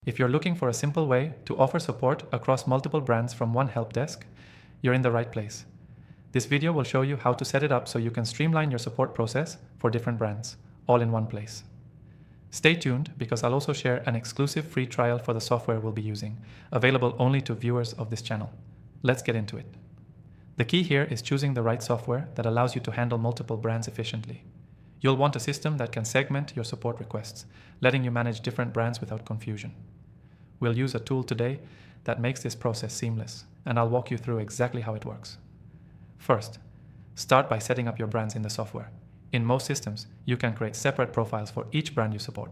If you're looking for a simple way to offer support across multiple brands from one help desk, you're in the right place. This video will show you how to set it up so you can streamline your support process for different brands, all in one place. Stay tuned because I'll also share an exclusive free trial for the software we'll be using, available only to viewers of this channel. Let's get into it. The key here is choosing the right software that allows you to handle multiple brands efficiently. You'll want a system that can segment your support requests, letting you manage different brands without confusion. We'll use a tool today that makes this process seamless, and I'll walk you through exactly how it works. First, start by setting up your brands in the software. In most systems, you can create separate profiles for each brand you support.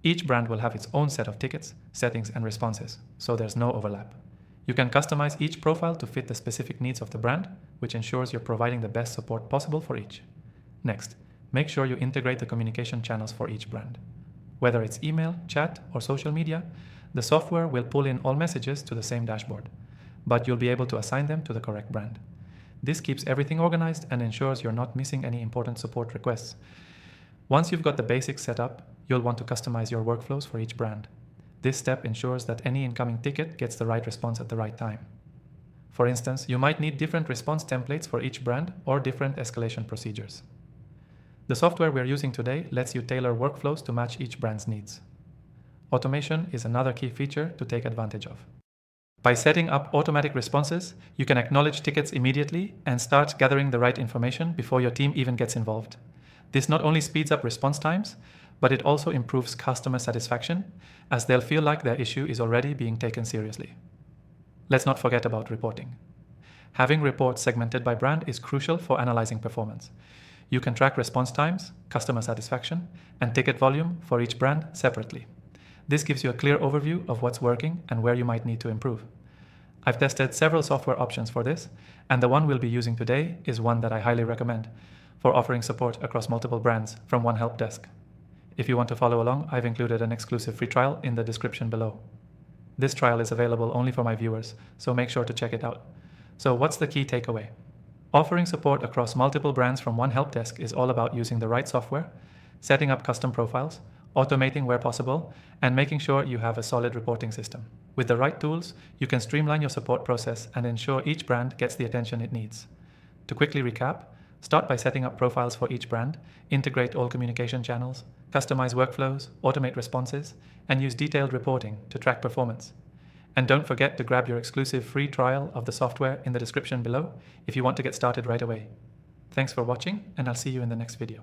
Each brand will have its own set of tickets, settings, and responses, so there's no overlap. You can customize each profile to fit the specific needs of the brand, which ensures you're providing the best support possible for each. Next, make sure you integrate the communication channels for each brand. Whether it's email, chat, or social media, the software will pull in all messages to the same dashboard, but you'll be able to assign them to the correct brand. This keeps everything organized and ensures you're not missing any important support requests. Once you've got the basics set up, you'll want to customize your workflows for each brand. This step ensures that any incoming ticket gets the right response at the right time. For instance, you might need different response templates for each brand or different escalation procedures. The software we're using today lets you tailor workflows to match each brand's needs. Automation is another key feature to take advantage of. By setting up automatic responses, you can acknowledge tickets immediately and start gathering the right information before your team even gets involved. This not only speeds up response times, but it also improves customer satisfaction, as they'll feel like their issue is already being taken seriously. Let's not forget about reporting. Having reports segmented by brand is crucial for analyzing performance. You can track response times, customer satisfaction, and ticket volume for each brand separately. This gives you a clear overview of what's working and where you might need to improve. I've tested several software options for this, and the one we'll be using today is one that I highly recommend for offering support across multiple brands from one help desk. If you want to follow along, I've included an exclusive free trial in the description below. This trial is available only for my viewers, so make sure to check it out. So what's the key takeaway? Offering support across multiple brands from one help desk is all about using the right software, setting up custom profiles, automating where possible, and making sure you have a solid reporting system. With the right tools, you can streamline your support process and ensure each brand gets the attention it needs. To quickly recap, start by setting up profiles for each brand, integrate all communication channels, customize workflows, automate responses, and use detailed reporting to track performance. And don't forget to grab your exclusive free trial of the software in the description below if you want to get started right away. Thanks for watching, and I'll see you in the next video.